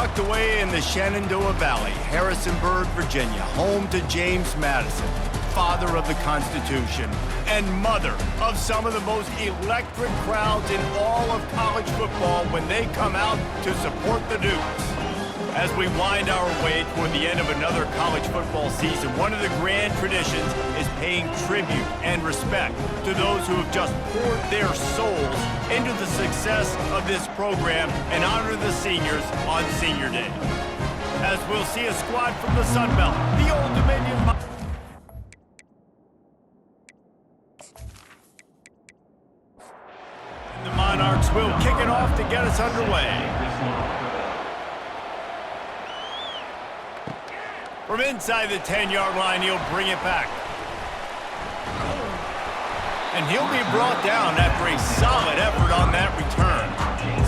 Tucked away in the Shenandoah Valley, Harrisonburg, Virginia, home to James Madison, father of the Constitution and mother of some of the most electric crowds in all of college football when they come out to support the Dukes. As we wind our way toward the end of another college football season, one of the grand traditions is paying tribute and respect to those who have just poured their souls into the success of this program and honor the seniors on Senior Day. As we'll see a squad from the Sun Belt, the Old Dominion. The Monarchs will kick it off to get us underway. From inside the 10-yard line, he'll bring it back. And he'll be brought down after a solid effort on that return.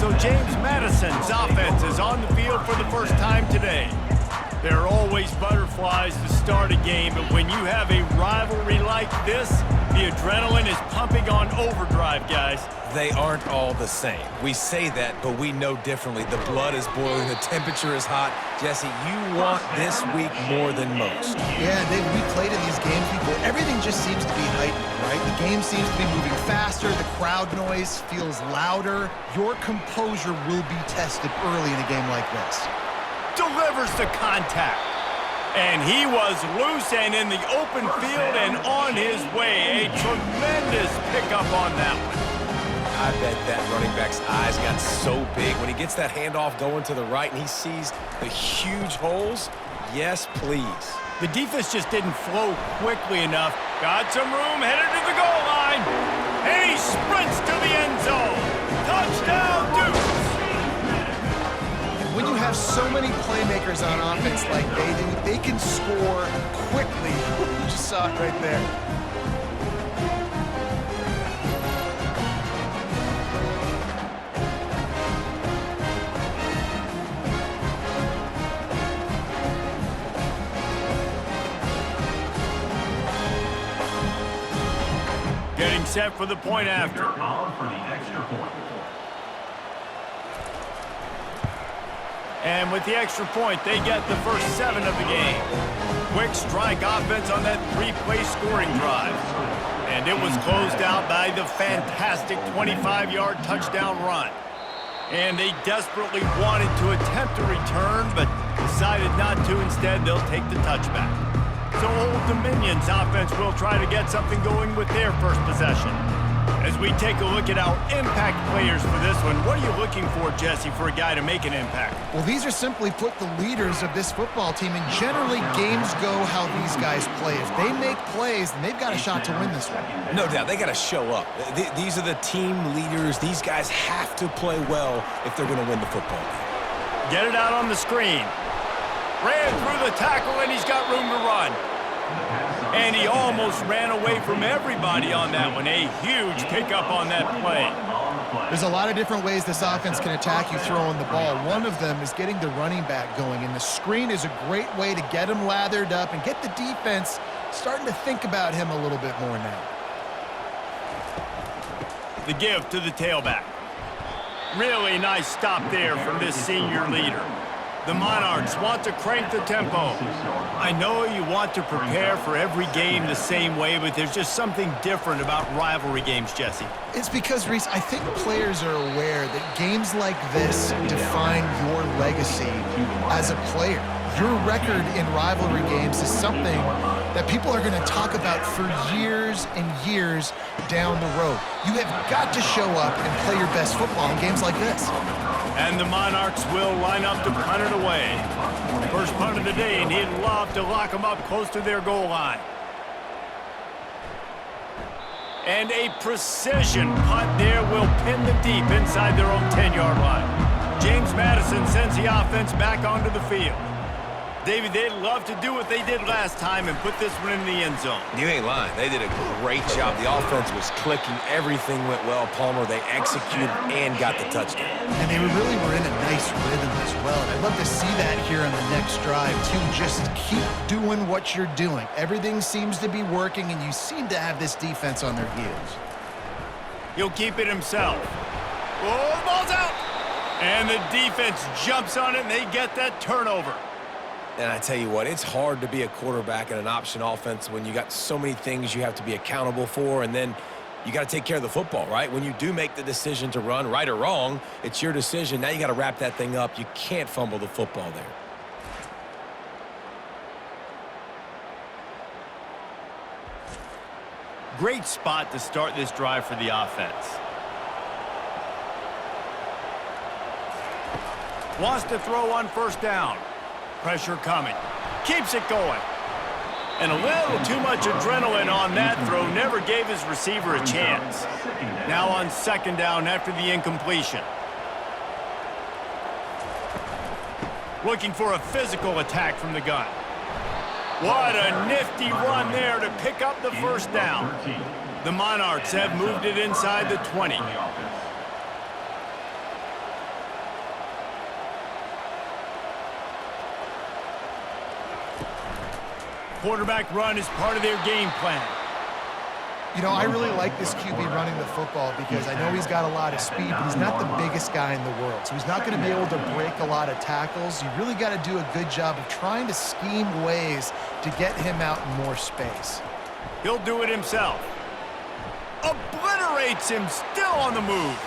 So James Madison's offense is on the field for the first time today. There are always butterflies to start a game, but when you have a rivalry like this, the adrenaline is pumping on overdrive, guys. They aren't all the same. We say that, but we know differently. The blood is boiling, the temperature is hot. Jesse, you want this week more than most. Yeah, Dave, we played in these games before. Everything just seems to be heightened, right? The game seems to be moving faster. The crowd noise feels louder. Your composure will be tested early in a game like this. Delivers the contact. And he was loose and in the open field and on his way. A tremendous pickup on that one. I bet that running back's eyes got so big when he gets that handoff going to the right and he sees the huge holes. Yes, please. The defense just didn't flow quickly enough. Got some room, headed to the goal line. And he sprints to the end zone. Touchdown, Dukes! When you have so many playmakers on offense like they do, they can score quickly. You just saw it right there. Getting set for the point after. And with the extra point, they get the first 7 of the game. Quick strike offense on that 3-play scoring drive. And it was closed out by the fantastic 25-yard touchdown run. And they desperately wanted to attempt a return, but decided not to. Instead, they'll take the touchback. So Old Dominion's offense will try to get something going with their first possession. As we take a look at our impact players for this one, what are you looking for, Jesse, for a guy to make an impact? Well, these are simply put the leaders of this football team, and generally games go how these guys play. If they make plays, then they've got a shot to win this one. No doubt, they got to show up. These are the team leaders. These guys have to play well if they're going to win the football game. Get it out on the screen. Ran through the tackle, and he's got room to run. And he almost ran away from everybody on that one. A huge pickup on that play. There's a lot of different ways this offense can attack you throwing the ball. One of them is getting the running back going, and the screen is a great way to get him lathered up and get the defense starting to think about him a little bit more now. The give to the tailback. Really nice stop there from this senior leader. The Monarchs want to crank the tempo. I know you want to prepare for every game the same way, but there's just something different about rivalry games, Jesse. It's because, Reese, I think players are aware that games like this define your legacy as a player. Your record in rivalry games is something that people are going to talk about for years and years down the road. You have got to show up and play your best football in games like this. And the Monarchs will line up to punt it away. First punt of the day, and he'd love to lock them up close to their goal line. And a precision punt there will pin them deep inside their own 10-yard line. James Madison sends the offense back onto the field. David, they'd love to do what they did last time and put this one in the end zone. You ain't lying. They did a great job. The offense was clicking. Everything went well. Palmer, they executed and got the touchdown. And they really were in a nice rhythm as well. And I'd love to see that here on the next drive, too. Just keep doing what you're doing. Everything seems to be working, and you seem to have this defense on their heels. He'll keep it himself. Oh, the ball's out! And the defense jumps on it, and they get that turnover. And I tell you what, it's hard to be a quarterback in an option offense when you got so many things you have to be accountable for, and then you got to take care of the football, right? When you do make the decision to run, right or wrong, it's your decision. Now you got to wrap that thing up. You can't fumble the football there. Great spot to start this drive for the offense. Wants to throw on first down. Pressure coming. Keeps it going. And a little too much adrenaline on that throw. Never gave his receiver a chance. Now on second down after the incompletion. Looking for a physical attack from the gun. What a nifty run there to pick up the first down. The Monarchs have moved it inside the 20. Quarterback run is part of their game plan. You know, I really like this QB running the football because I know he's got a lot of speed, but he's not the biggest guy in the world. So he's not going to be able to break a lot of tackles. You really got to do a good job of trying to scheme ways to get him out in more space. He'll do it himself. Obliterates him, still on the move.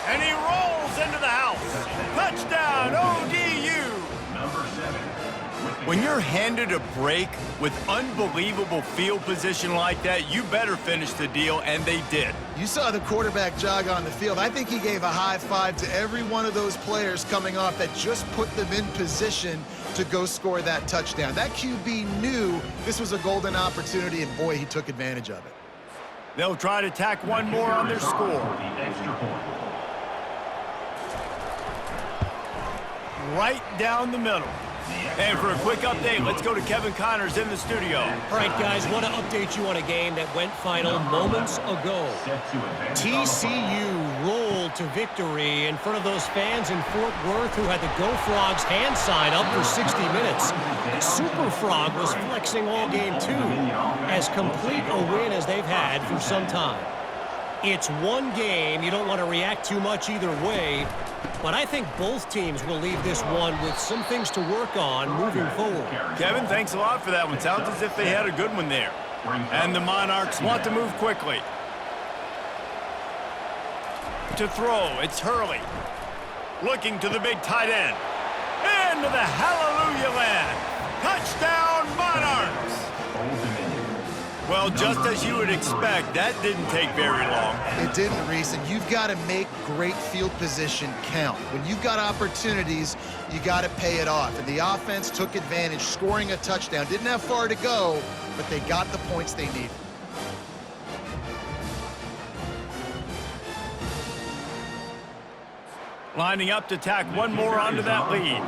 And he rolls into the house. Touchdown, ODU. When you're handed a break with unbelievable field position like that, you better finish the deal, and they did. You saw the quarterback jog on the field. I think he gave a high five to every one of those players coming off that just put them in position to go score that touchdown. That QB knew this was a golden opportunity, and boy, he took advantage of it. They'll try to tack one more on their score. Right down the middle. And for a quick update, let's go to Kevin Connors in the studio. All right, guys, want to update you on a game that went final moments ago. TCU rolled to victory in front of those fans in Fort Worth who had the Go Frogs hand sign up for 60 minutes. Super Frog was flexing all game too, as complete a win as they've had for some time. It's one game. You don't want to react too much either way. But I think both teams will leave this one with some things to work on moving forward. Kevin, thanks a lot for that one. Sounds as if they had a good one there. And the Monarchs want to move quickly. To throw, it's Hurley. Looking to the big tight end. Into the hallelujah land. Touchdown, Monarchs! Well, just as you would expect, that didn't take very long. It didn't, Reese, and you've got to make great field position count. When you've got opportunities, you got to pay it off. And the offense took advantage, scoring a touchdown. Didn't have far to go, but they got the points they needed. Lining up to tack one more onto that lead.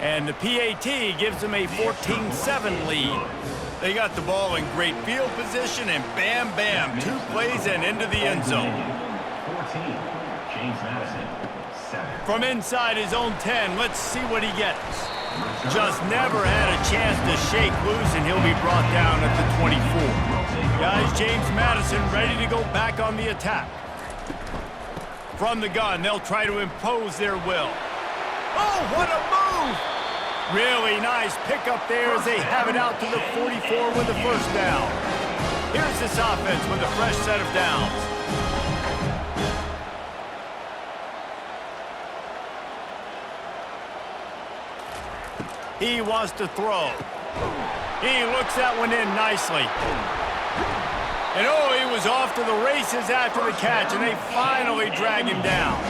And the PAT gives them a 14-7 lead. They got the ball in great field position, and bam, bam, 2 plays and into the end zone. 14, James Madison, 7. From inside his own 10, let's see what he gets. Just never had a chance to shake loose, and he'll be brought down at the 24. Guys, James Madison ready to go back on the attack. From the gun, they'll try to impose their will. Oh, what a move! Really nice pickup there as they have it out to the 44 with the first down. Here's this offense with a fresh set of downs. He wants to throw. He looks that one in nicely. And oh, he was off to the races after the catch, and they finally drag him down.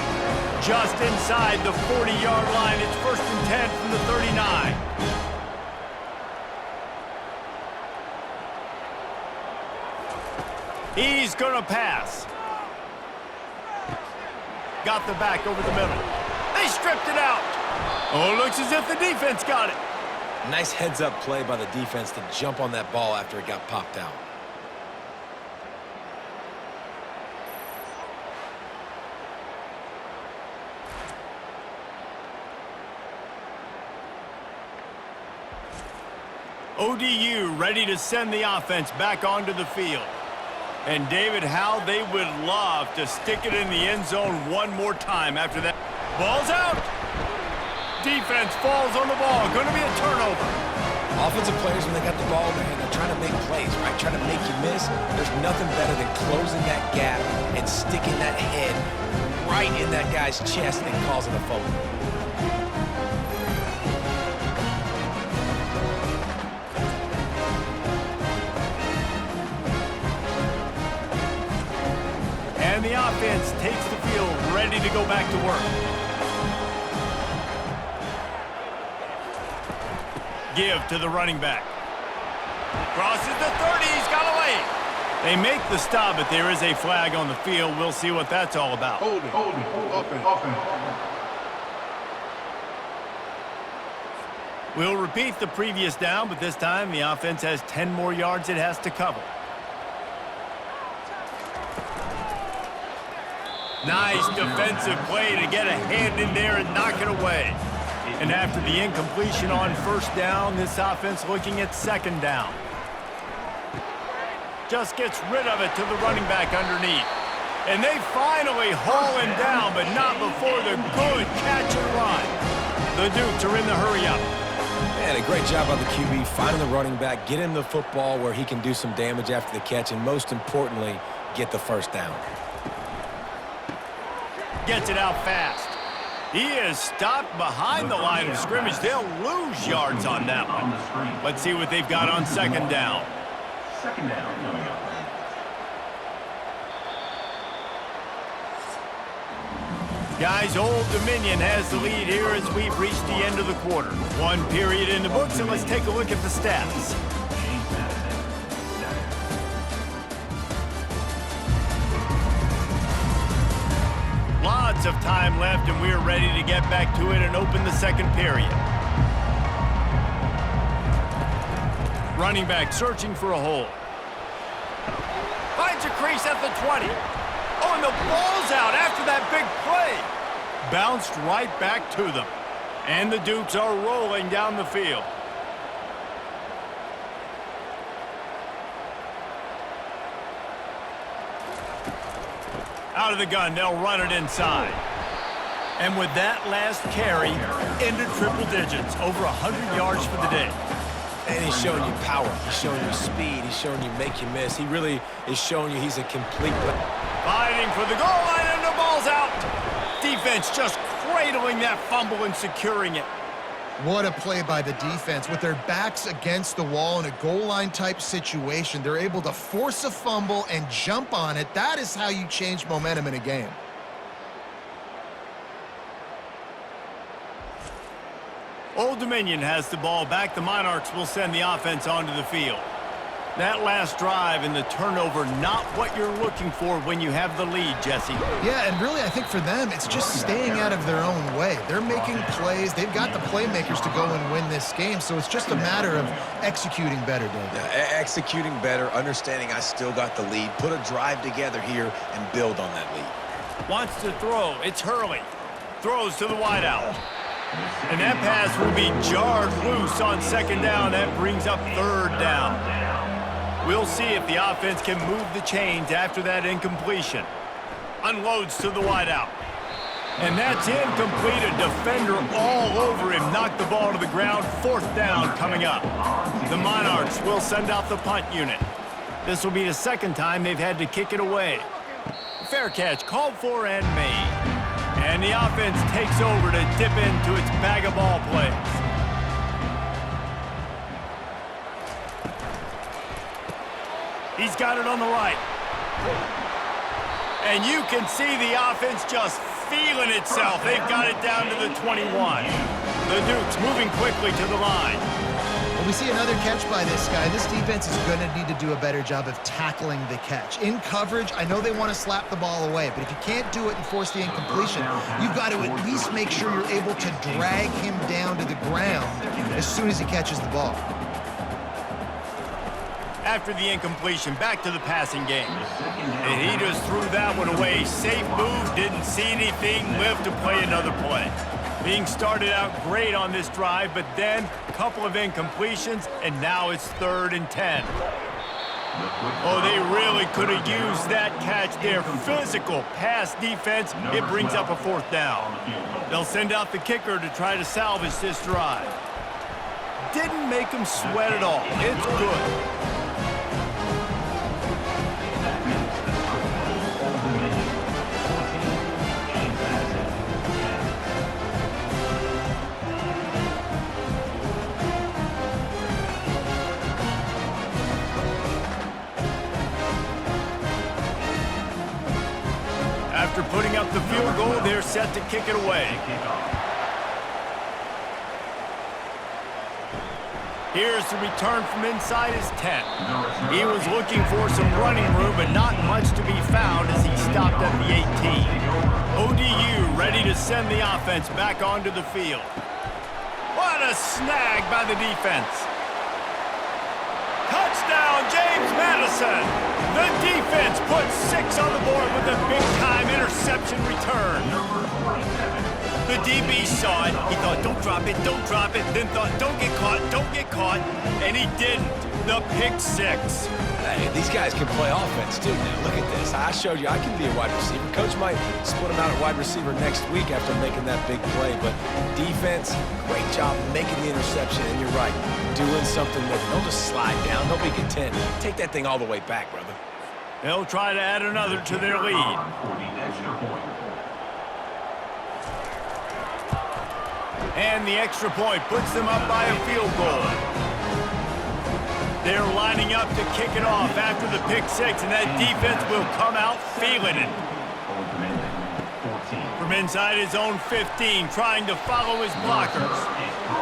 Just inside the 40-yard line. It's 1st and 10 from the 39. He's going to pass. Got the back over the middle. They stripped it out. Oh, looks as if the defense got it. Nice heads-up play by the defense to jump on that ball after it got popped out. ODU ready to send the offense back onto the field. And David, how they would love to stick it in the end zone one more time after that. Ball's out. Defense falls on the ball. Going to be a turnover. Offensive players, when they got the ball, man, they're trying to make plays, right? Trying to make you miss. There's nothing better than closing that gap and sticking that head right in that guy's chest and causing a fumble. And the offense takes the field, ready to go back to work. Give to the running back. Crosses the 30, he's got away. They make the stop, but there is a flag on the field. We'll see what that's all about. Hold it. Open. We'll repeat the previous down, but this time the offense has 10 more yards it has to cover. Nice defensive play to get a hand in there and knock it away. And after the incompletion on first down, this offense looking at second down. Just gets rid of it to the running back underneath. And they finally haul him down, but not before the good catch and run. The Dukes are in the hurry up. Man, a great job by the QB, finding the running back, get him the football where he can do some damage after the catch, and most importantly, get the first down. Gets it out fast. He is stopped behind the line of scrimmage. They'll lose yards on that one. Let's see what they've got on second down. Second down coming up. Guys, Old Dominion has the lead here as we've reached the end of the quarter. One period in the books, and let's take a look at the stats. James Madison, 7. Lots of time left, and we're ready to get back to it and open the second period. Running back searching for a hole. Finds a crease at the 20. Oh, and the ball's out after that big play. Bounced right back to them. And the Dukes are rolling down the field. Out of the gun, they'll run it inside. And with that last carry, into triple digits, over 100 yards for the day. And he's showing you power. He's showing you speed. He's showing you make you miss. He really is showing you he's a complete... Fighting for the goal line, and the ball's out. Defense just cradling that fumble and securing it. What a play by the defense. With their backs against the wall in a goal line type situation, they're able to force a fumble and jump on it. That is how you change momentum in a game. Old Dominion has the ball back. The Monarchs will send the offense onto the field. That last drive and the turnover, not what you're looking for when you have the lead, Jesse. Yeah, and really I think for them, it's just staying out of their own way. They're making plays. They've got the playmakers to go and win this game, so it's just a matter of executing better, David. Yeah, executing better, understanding I still got the lead, put a drive together here and build on that lead. Wants to throw. It's Hurley. Throws to the wideout. And that pass will be jarred loose on second down. That brings up third down. We'll see if the offense can move the chains after that incompletion. Unloads to the wideout. And that's incomplete. A defender all over him. Knocked the ball to the ground. Fourth down coming up. The Monarchs will send out the punt unit. This will be the second time they've had to kick it away. Fair catch called for and made. And the offense takes over to dip into its bag of ball plays. He's got it on the right. And you can see the offense just feeling itself. They've got it down to the 21. The Dukes moving quickly to the line. Well, we see another catch by this guy. This defense is going to need to do a better job of tackling the catch. In coverage, I know they want to slap the ball away, but if you can't do it and force the incompletion, you've got to at least make sure you're able to drag him down to the ground as soon as he catches the ball. After the incompletion, back to the passing game. And he just threw that one away. Safe move, didn't see anything, lived to play another play. Being started out great on this drive, but then a couple of incompletions, and now it's 3rd and 10. Oh, they really could have used that catch there. Physical pass defense. It brings up a 4th down. They'll send out the kicker to try to salvage this drive. Didn't make him sweat at all. It's good. After putting up the field goal, they're set to kick it away. Here's the return from inside his 10. He was looking for some running room, but not much to be found as he stopped at the 18. ODU ready to send the offense back onto the field. What a snag by the defense. Touchdown, James Madison. The defense puts 6 on the board with a big-time interception return. The DB saw it. He thought, don't drop it, don't drop it. Then thought, don't get caught. And he didn't. The pick 6. Hey, these guys can play offense, too, now. Look at this. I showed you I can be a wide receiver. Coach might split him out at wide receiver next week after making that big play. But defense, great job making the interception. And you're right, doing something with it. Don't just slide down. Don't be content. Take that thing all the way back, brother. They'll try to add another to their lead. And the extra point puts them up by a field goal. They're lining up to kick it off after the pick 6, and that defense will come out feeling it. From inside his own 15, trying to follow his blockers.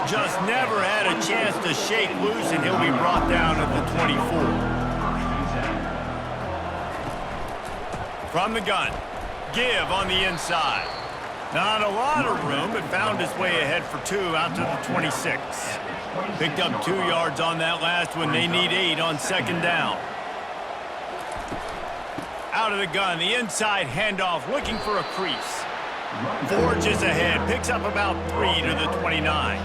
Just never had a chance to shake loose, and he'll be brought down at the 24. From the gun, give on the inside. Not a lot of room, but found his way ahead for 2 out to the 26. Picked up 2 yards on that last one. They need 8 on 2nd down. Out of the gun, the inside handoff, looking for a crease. Forges ahead, picks up about 3 to the 29.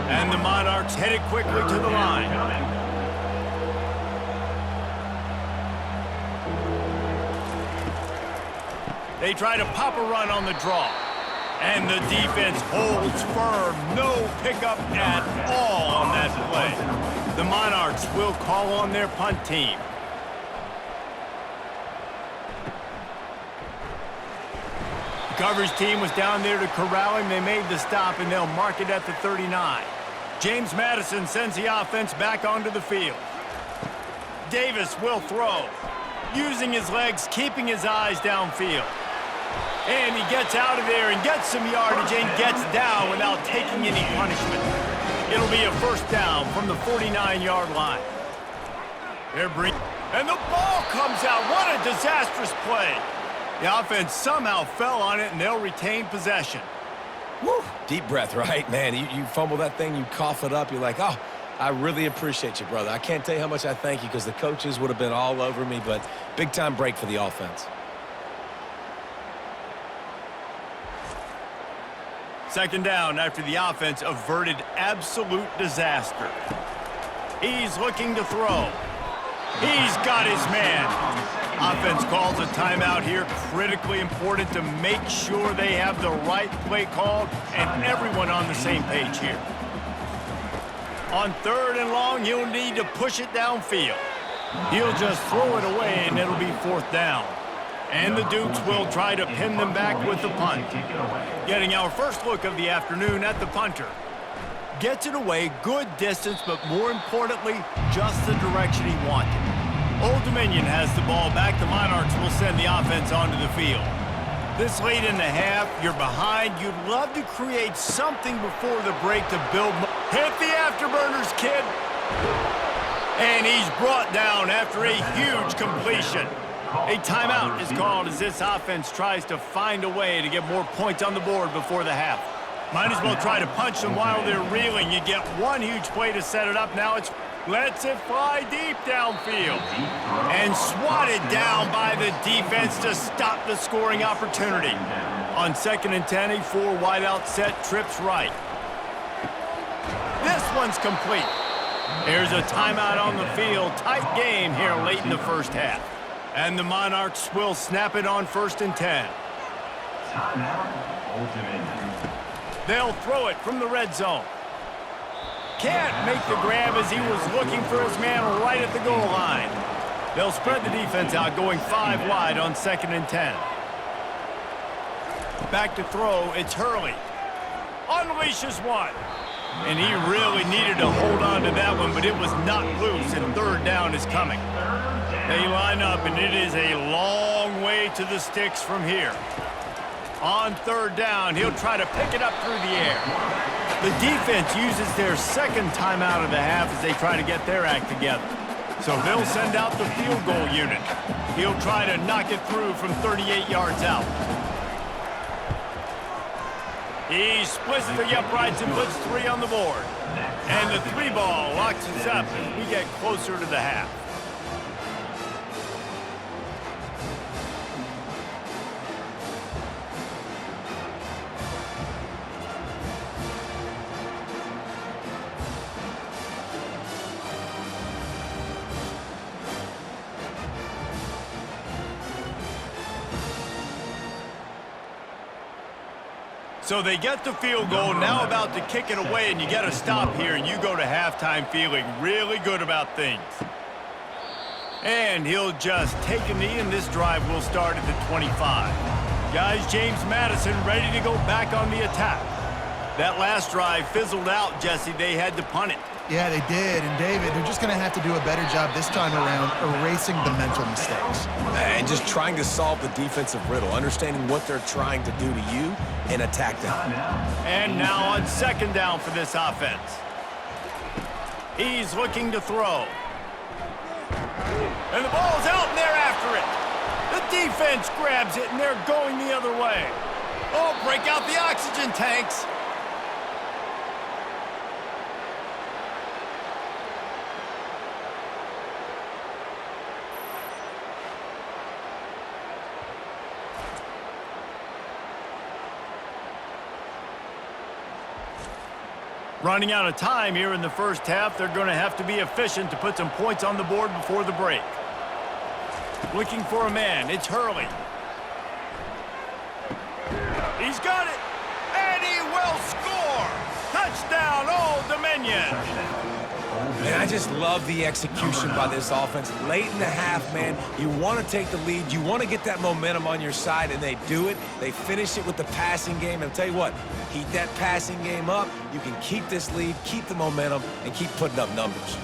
And the Monarchs headed quickly to the line. They try to pop a run on the draw. And the defense holds firm. No pickup at all on that play. The Monarchs will call on their punt team. The coverage team was down there to corral him. They made the stop, and they'll mark it at the 39. James Madison sends the offense back onto the field. Davis will throw. Using his legs, keeping his eyes downfield. And he gets out of there and gets some yardage and gets down without taking any punishment. It'll be a 1st down from the 49-yard line. And the ball comes out. What a disastrous play. The offense somehow fell on it, and they'll retain possession. Woo. Deep breath, right? Man, you fumble that thing, you cough it up, you're like, oh, I really appreciate you, brother. I can't tell you how much I thank you because the coaches would have been all over me, but big-time break for the offense. 2nd down after the offense averted absolute disaster. He's looking to throw. He's got his man. Offense calls a timeout here. Critically important to make sure they have the right play called and everyone on the same page here. On 3rd and long, he'll need to push it downfield. He'll just throw it away, and it'll be 4th down. And the Dukes will try to pin them back with the punt. Getting our first look of the afternoon at the punter. Gets it away, good distance, but more importantly, just the direction he wanted. Old Dominion has the ball back. The Monarchs will send the offense onto the field. This late in the half, you're behind. You'd love to create something before the break to build. Hit the afterburners, kid. And he's brought down after a huge completion. A timeout is called as this offense tries to find a way to get more points on the board before the half. Might as well try to punch them while they're reeling. You get one huge play to set it up. Now it's lets it fly deep downfield. And swatted down by the defense to stop the scoring opportunity. On 2nd and 10, a 4 wideout set, trips right. This one's complete. Here's a timeout on the field. Tight game here late in the first half. And the Monarchs will snap it on 1st and 10. Timeout, Old Dominion. They'll throw it from the red zone. Can't make the grab as he was looking for his man right at the goal line. They'll spread the defense out, going 5 wide on 2nd and 10. Back to throw, it's Hurley. Unleashes one. And he really needed to hold on to that one, but it was not loose, and 3rd down is coming. They line up, and it is a long way to the sticks from here. On 3rd down, he'll try to pick it up through the air. The defense uses their 2nd timeout of the half as they try to get their act together. So they'll send out the field goal unit. He'll try to knock it through from 38 yards out. He splits the uprights and puts 3 on the board. And the 3 ball locks us up as we get closer to the half. So they get the field goal, now about to kick it away, and you get a stop here, and you go to halftime feeling really good about things. And he'll just take a knee, and this drive will start at the 25. Guys, James Madison ready to go back on the attack. That last drive fizzled out, Jesse. They had to punt it. Yeah, they did. And, David, they're just going to have to do a better job this time around erasing the mental mistakes. And just trying to solve the defensive riddle, understanding what they're trying to do to you and attack them. And now on 2nd down for this offense. He's looking to throw. And the ball's out, and they're after it. The defense grabs it, and they're going the other way. Oh, break out the oxygen tanks. Running out of time here in the first half, they're going to have to be efficient to put some points on the board before the break. Looking for a man, it's Hurley. He's got it, and he will score! Touchdown, Old Dominion! Man, I just love the execution by this offense. Late in the half, man, you want to take the lead. You want to get that momentum on your side, and they do it. They finish it with the passing game. And I'll tell you what, keep that passing game up. You can keep this lead, keep the momentum, and keep putting up numbers.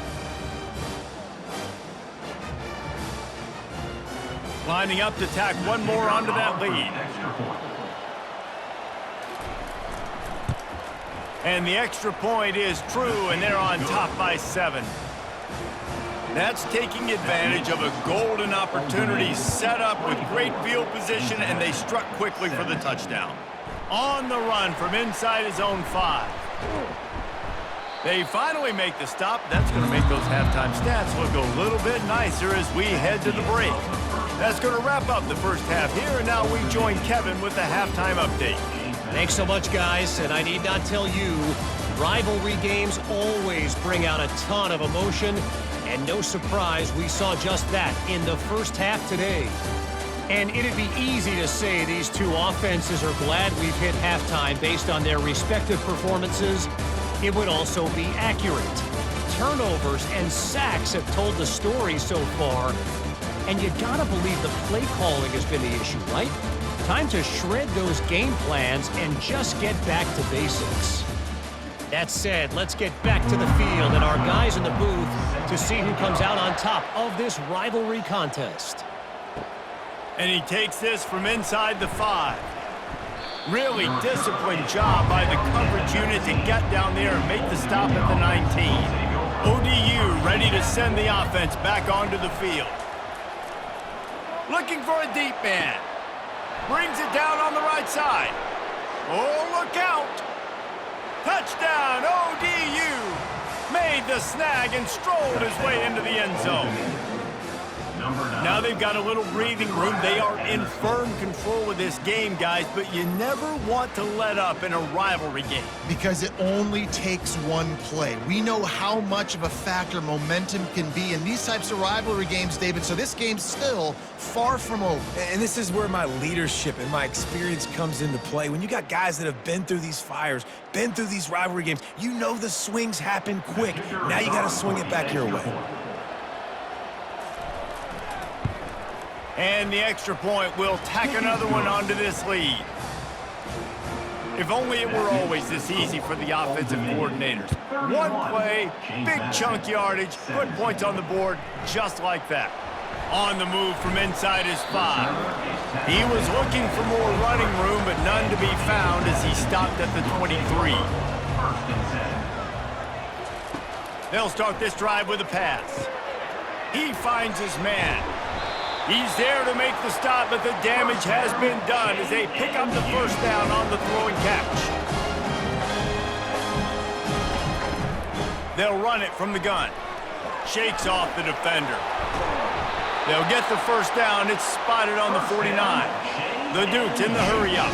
Lining up to tack one more onto that lead. And the extra point is true, and they're on top by 7. That's taking advantage of a golden opportunity set up with great field position, and they struck quickly for the touchdown. On the run from inside his own 5. They finally make the stop. That's going to make those halftime stats look a little bit nicer as we head to the break. That's going to wrap up the first half here, and now we join Kevin with the halftime update. Thanks so much, guys, and I need not tell you, rivalry games always bring out a ton of emotion, and no surprise, we saw just that in the first half today. And it'd be easy to say these two offenses are glad we've hit halftime based on their respective performances. It would also be accurate. Turnovers and sacks have told the story so far, and you gotta believe the play calling has been the issue, right? Time to shred those game plans and just get back to basics. That said, let's get back to the field and our guys in the booth to see who comes out on top of this rivalry contest. And he takes this from inside the 5. Really disciplined job by the coverage unit to get down there and make the stop at the 19. ODU ready to send the offense back onto the field. Looking for a deep man. Brings it down on the right side. Oh, look out. Touchdown, ODU. Made the snag and strolled his way into the end zone. Now they've got a little breathing room. They are in firm control of this game, guys, but you never want to let up in a rivalry game. Because it only takes one play. We know how much of a factor momentum can be in these types of rivalry games, David, so this game's still far from over. And this is where my leadership and my experience comes into play. When you got guys that have been through these fires, been through these rivalry games, you know the swings happen quick. Now you got to swing it back your way. And the extra point will tack another one onto this lead. If only it were always this easy for the offensive coordinators. One play, big chunk yardage, put points on the board just like that. On the move from inside his 5. He was looking for more running room, but none to be found as he stopped at the 23. They'll start this drive with a pass. He finds his man. He's there to make the stop, but the damage has been done as they pick up the first down on the throw and catch. They'll run it from the gun. Shakes off the defender. They'll get the first down. It's spotted on the 49. The Dukes in the hurry up.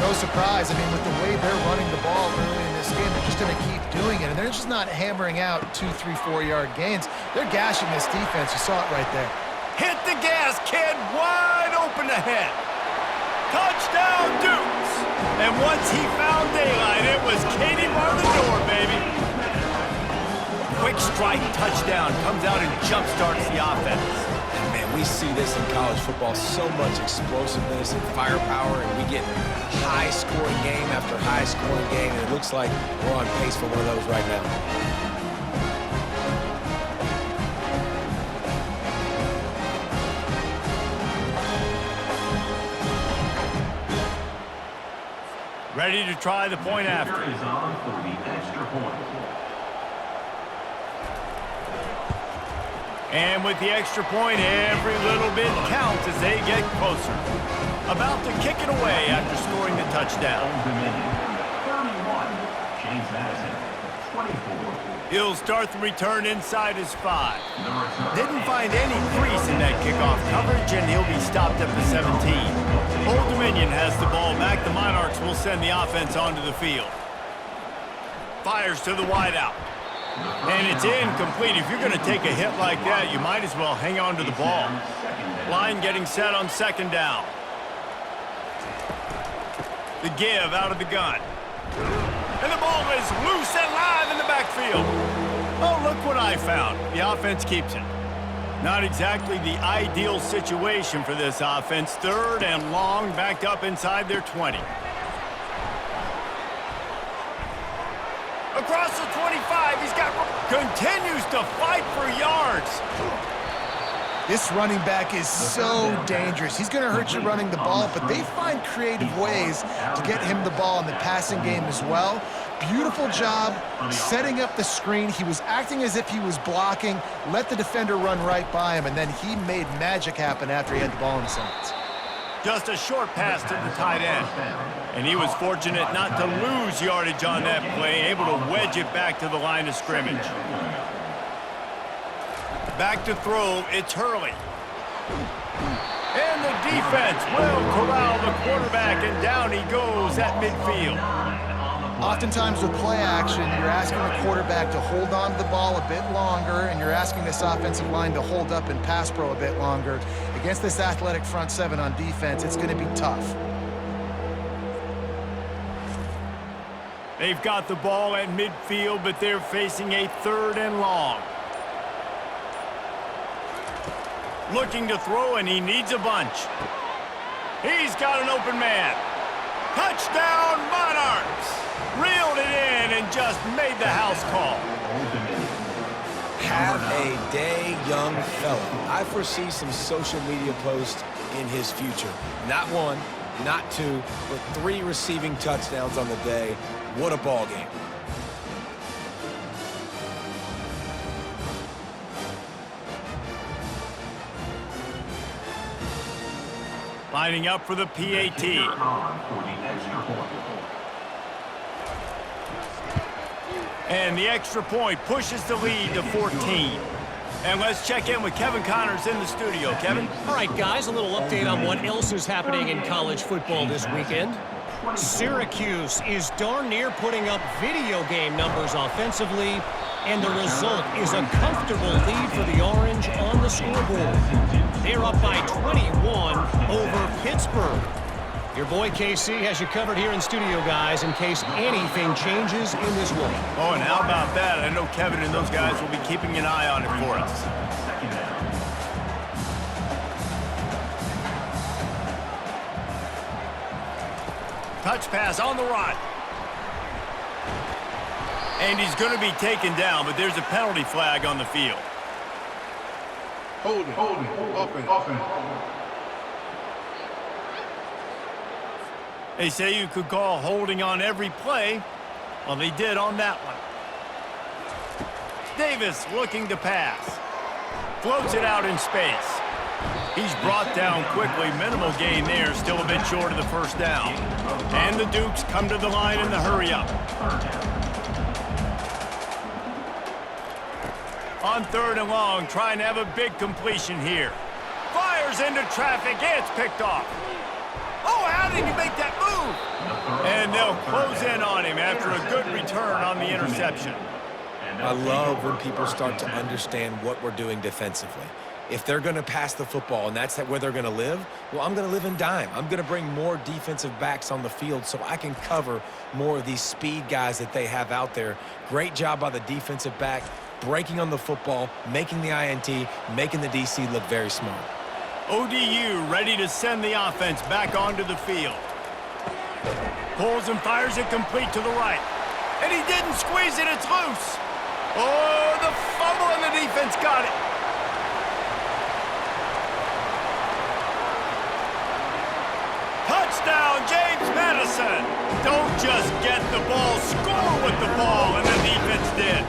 No surprise. I mean, with the way they're running the ball early in this game, they're just going to keep doing it. And they're just not hammering out 2, 3, 4-yard gains. They're gashing this defense. You saw it right there. Hit the gas, kid. Wide open ahead. Touchdown, Dukes. And once he found daylight, it was Katie bar the door, baby. Quick strike touchdown comes out and jump-starts the offense. And man, we see this in college football, so much explosiveness and firepower, and we get high-scoring game after high-scoring game, and it looks like we're on pace for one of those right now. Ready to try the point after. Is on for the extra point. And with the extra point, every little bit counts as they get closer. About to kick it away after scoring the touchdown. 31, James Madison, 24. He'll start the return inside his 5. Didn't find any crease in that kickoff coverage, and he'll be stopped at the 17. Old Dominion has the ball back. The Monarchs will send the offense onto the field. Fires to the wideout. And it's incomplete. If you're going to take a hit like that, you might as well hang on to the ball. Line getting set on second down. The give out of the gun. And the ball is loose and live in the backfield. Oh, look what I found. The offense keeps it. Not exactly the ideal situation for this offense. 3rd and long, backed up inside their 20. Across the 25, he's got... Continues to fight for yards. This running back is so dangerous. He's going to hurt you running the ball, but they find creative ways to get him the ball in the passing game as well. Beautiful job setting up the screen. He was acting as if he was blocking, let the defender run right by him, and then he made magic happen after he had the ball in his hands. Just a short pass to the tight end. And he was fortunate not to lose yardage on that play, able to wedge it back to the line of scrimmage. Back to throw, it's Hurley. And the defense will corral the quarterback, and down he goes at midfield. Oftentimes with play action, you're asking the quarterback to hold on to the ball a bit longer, and you're asking this offensive line to hold up and pass pro a bit longer. Against this athletic front 7 on defense, it's going to be tough. They've got the ball at midfield, but they're facing a 3rd and long. Looking to throw, and he needs a bunch. He's got an open man. Touchdown, Monarchs! Reeled it in and just made the house call. Have a day, young fella. I foresee some social media posts in his future. Not 1, not 2, but 3 receiving touchdowns on the day. What a ball game. Lining up for the PAT. And the extra point pushes the lead to 14. And let's check in with Kevin Connors in the studio. Kevin? All right, guys, a little update on what else is happening in college football this weekend. Syracuse is darn near putting up video game numbers offensively, and the result is a comfortable lead for the Orange on the scoreboard. They're up by 21 over Pittsburgh. Your boy KC has you covered here in studio, guys, in case anything changes in this one. Oh, and how about that? I know Kevin and those guys will be keeping an eye on it for us. Touch pass on the run. And he's going to be taken down, but there's a penalty flag on the field. Holding, offense. They say you could call holding on every play. Well, they did on that one. Davis looking to pass. Floats it out in space. He's brought down quickly. Minimal gain there. Still a bit short of the first down. And the Dukes come to the line in the hurry-up. On 3rd and long, trying to have a big completion here. Fires into traffic. It's picked off. Oh, how did he make that move? And they'll close in on him after a good return on the interception. I love when people start to understand what we're doing defensively. If they're going to pass the football and that's where they're going to live, well, I'm going to live in dime. I'm going to bring more defensive backs on the field so I can cover more of these speed guys that they have out there. Great job by the defensive back, breaking on the football, making the INT, making the DC look very smart. ODU ready to send the offense back onto the field. Pulls and fires it complete to the right. And he didn't squeeze it, it's loose. Oh, the fumble and the defense got it. Touchdown, James Madison. Don't just get the ball, score with the ball, and the defense did.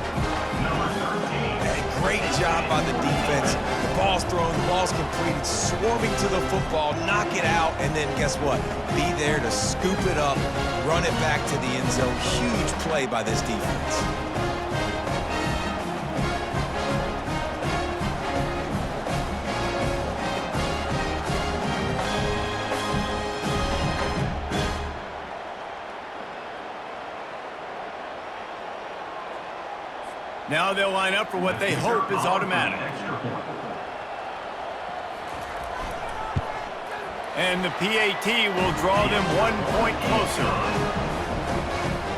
Great job by the defense. The ball's thrown, the ball's completed, swarming to the football, knock it out, and then guess what? Be there to scoop it up, run it back to the end zone. Huge play by this defense. Now they'll line up for what they hope is automatic. And the PAT will draw them 1 point closer.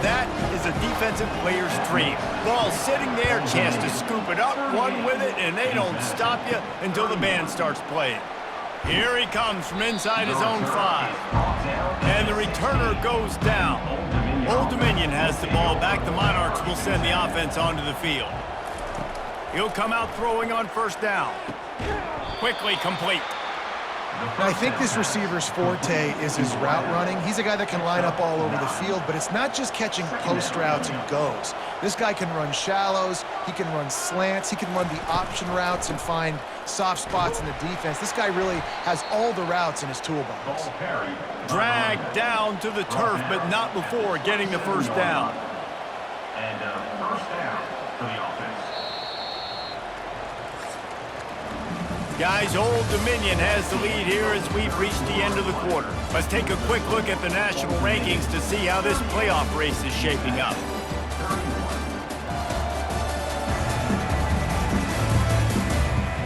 That is a defensive player's dream. Ball sitting there, chance to scoop it up, run with it, and they don't stop you until the band starts playing. Here he comes from inside his own 5. And the returner goes down. Old Dominion has the ball back. The Monarchs will send the offense onto the field. He'll come out throwing on 1st down. Quickly complete. Now, I think this receiver's forte is his route running. He's a guy that can line up all over the field, but it's not just catching post routes and goes. This guy can run shallows, he can run slants, he can run the option routes and find soft spots in the defense. This guy really has all the routes in his toolbox. Dragged down to the turf, but not before getting the 1st down. And 1st down for the offense. Guys, Old Dominion has the lead here as we've reached the end of the quarter. Let's take a quick look at the national rankings to see how this playoff race is shaping up.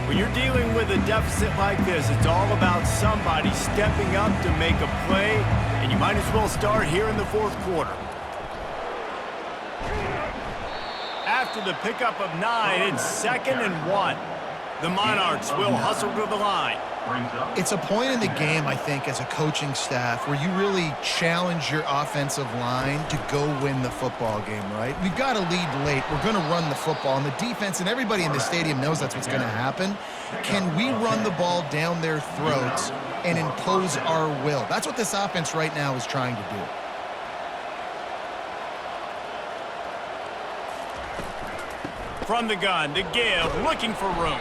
When you're dealing with a deficit like this, it's all about somebody stepping up to make a play, and you might as well start here in the 4th quarter. After the pickup of 9, it's 2nd and 1. The Monarchs will hustle to the line. It's a point in the game, I think, as a coaching staff where you really challenge your offensive line to go win the football game, right? We've got to lead late. We're going to run the football, and the defense and everybody in the stadium knows that's what's going to happen. Can we run the ball down their throats and impose our will? That's what this offense right now is trying to do. From the gun, to give, looking for room.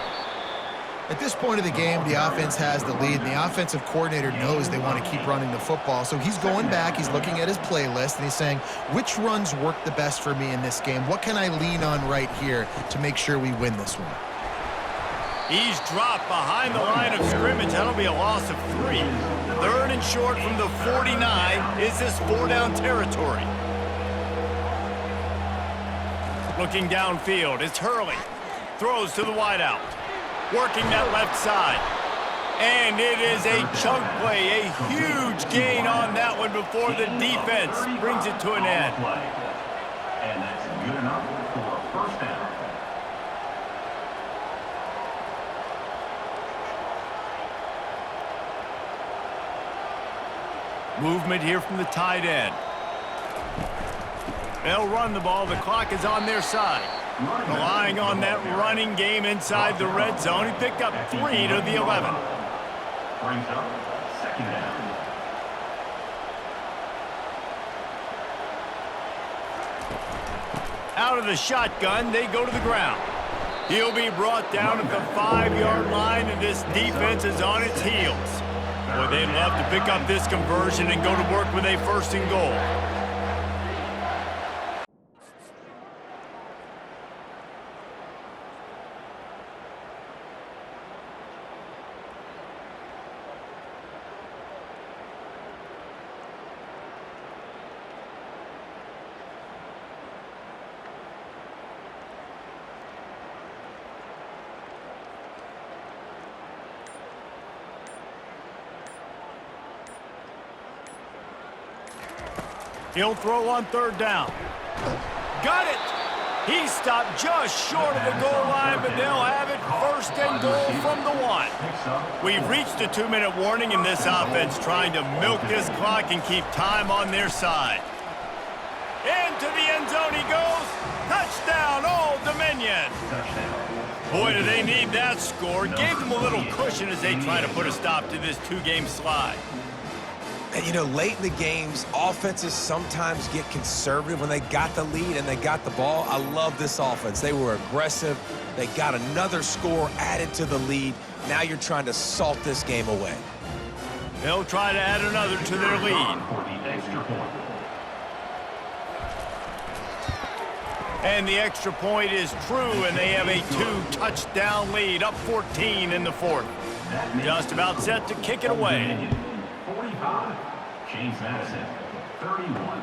At this point of the game, the offense has the lead, and the offensive coordinator knows they want to keep running the football. So he's going back, he's looking at his playlist, and he's saying, which runs work the best for me in this game? What can I lean on right here to make sure we win this one? He's dropped behind the line of scrimmage. That'll be a loss of 3. 3rd and short from the 49. Is this 4-down territory? Looking downfield, it's Hurley. Throws to the wideout. Working that left side. And it is a chunk play, a huge gain on that one before the defense brings it to an end. And that's good enough for a first down. Movement here from the tight end. They'll run the ball. The clock is on their side. Relying on that running game inside the red zone. He picked up 3 to the 11. Brings up 2nd down. Out of the shotgun, they go to the ground. He'll be brought down at the 5-yard line, and this defense is on its heels. Boy, they'd love to pick up this conversion and go to work with a 1st and goal. He'll throw on 3rd down. Got it! He stopped just short of the goal line, but they'll have it 1st and goal from the 1. We've reached a 2-minute warning in this offense, trying to milk this clock and keep time on their side. Into the end zone he goes. Touchdown, Old Dominion. Boy, do they need that score. Gave them a little cushion as they try to put a stop to this 2-game slide. And, you know, late in the games, offenses sometimes get conservative when they got the lead and they got the ball. I love this offense. They were aggressive. They got another score added to the lead. Now you're trying to salt this game away. They'll try to add another to their lead. And the extra point is true, and they have a 2-touchdown lead, up 14 in the 4th. Just about set to kick it away. 45. James Madison, 31.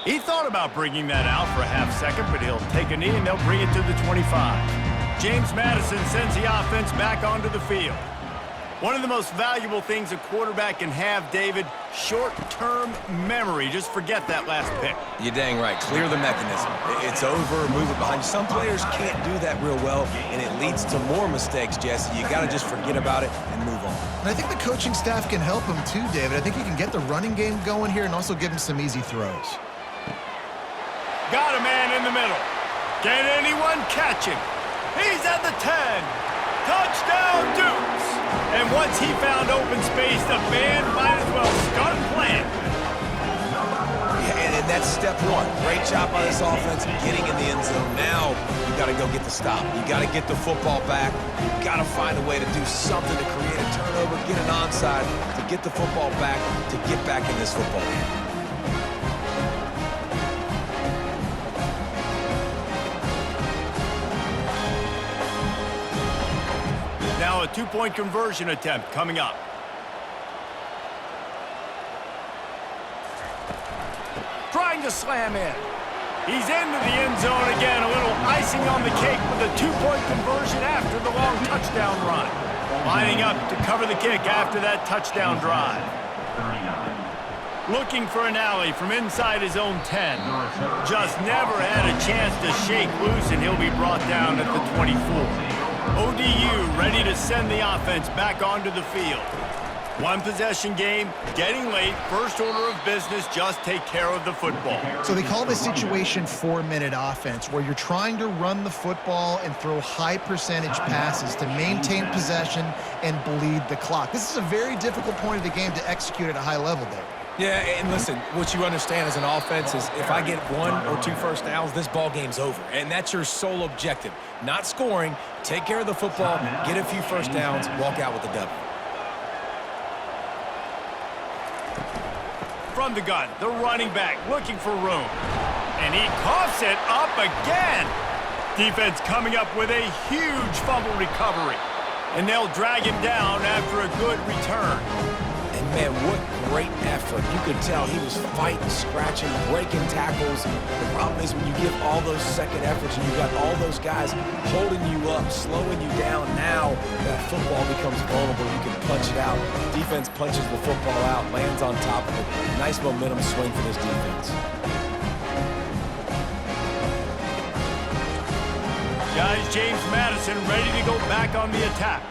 He thought about bringing that out for a half-second, but he'll take a knee and they'll bring it to the 25. James Madison sends the offense back onto the field. One of the most valuable things a quarterback can have, David, short-term memory. Just forget that last pick. You're dang right. Clear the mechanism. It's over, move it behind you. Some players can't do that real well, and it leads to more mistakes, Jesse. You got to just forget about it and move on. And I think the coaching staff can help him too, David. I think he can get the running game going here and also give him some easy throws. Got a man in the middle. Can anyone catch him? He's at the 10. Touchdown, Dukes. And once he found open space, the band might as well start playing. Yeah, and that's step 1. Great job by this offense getting in the end zone. Now you got to go get the stop. You got to get the football back. You got to find a way to do something to create a turnover, get an onside, to get the football back, to get back in this football game. Now a 2-point conversion attempt coming up. Trying to slam in. He's into the end zone again. A little icing on the cake with a 2-point conversion after the long touchdown run. Lining up to cover the kick after that touchdown drive. Looking for an alley from inside his own 10. Just never had a chance to shake loose, and he'll be brought down at the 24. ODU ready to send the offense back onto the field. 1-possession game, getting late, first order of business, just take care of the football. So they call this situation 4-minute offense, where you're trying to run the football and throw high percentage passes to maintain possession and bleed the clock. This is a very difficult point of the game to execute at a high level there. Yeah, and listen, what you understand as an offense is if I get 1 or 2 first downs, this ball game's over. And that's your sole objective. Not scoring, take care of the football, get a few first downs, walk out with the W. From the gun, the running back looking for room. And he coughs it up again. Defense coming up with a huge fumble recovery. And they'll drag him down after a good return. And man, what great effort. You could tell he was fighting, scratching, breaking tackles. The problem is when you give all those second efforts and you got all those guys holding you up, slowing you down, now that football becomes vulnerable. You can punch it out. Defense punches the football out, lands on top of it. Nice momentum swing for this defense. Guys, James Madison ready to go back on the attack.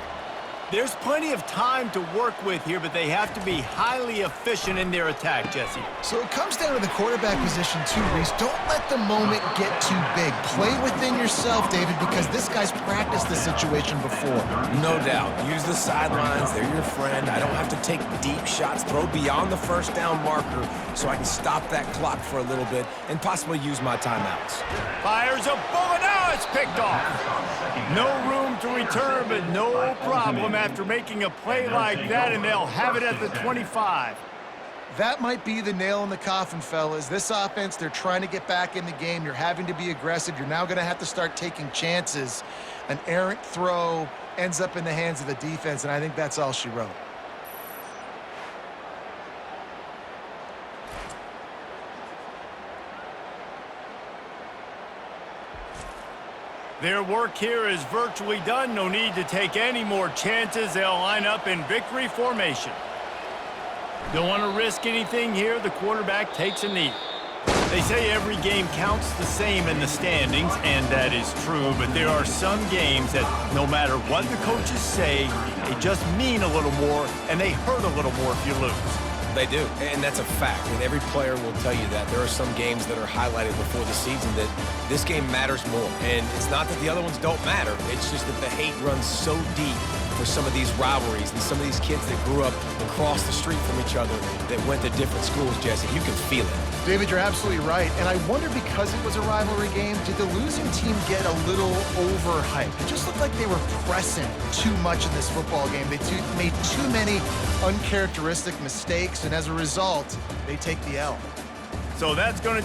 There's plenty of time to work with here, but they have to be highly efficient in their attack, Jesse. So it comes down to the quarterback position too, Reese. Don't let the moment get too big. Play within yourself, David, because this guy's practiced the situation before. No doubt. Use the sidelines. They're your friend. I don't have to take deep shots. Throw beyond the first down marker so I can stop that clock for a little bit and possibly use my timeouts. Fires a bullet. Now it's picked off. No room to return, but no problem after making a play like that, and they'll have it at the 25. That might be the nail in the coffin, fellas. This offense, they're trying to get back in the game. You're having to be aggressive. You're now going to have to start taking chances. An errant throw ends up in the hands of the defense, and I think that's all she wrote. Their work here is virtually done. No need to take any more chances. They'll line up in victory formation. Don't want to risk anything here. The quarterback takes a knee. They say every game counts the same in the standings, and that is true, but there are some games that no matter what the coaches say, they just mean a little more, and they hurt a little more if you lose. They do, and that's a fact, and every player will tell you that. There are some games that are highlighted before the season that this game matters more, and it's not that the other ones don't matter. It's just that the hate runs so deep for some of these rivalries and some of these kids that grew up across the street from each other that went to different schools, Jesse. You can feel it. David, you're absolutely right, and I wonder, because it was a rivalry game, did the losing team get a little overhyped? It just looked like they were pressing too much in this football game. They made too many uncharacteristic mistakes, and as a result, they take the L. So that's going to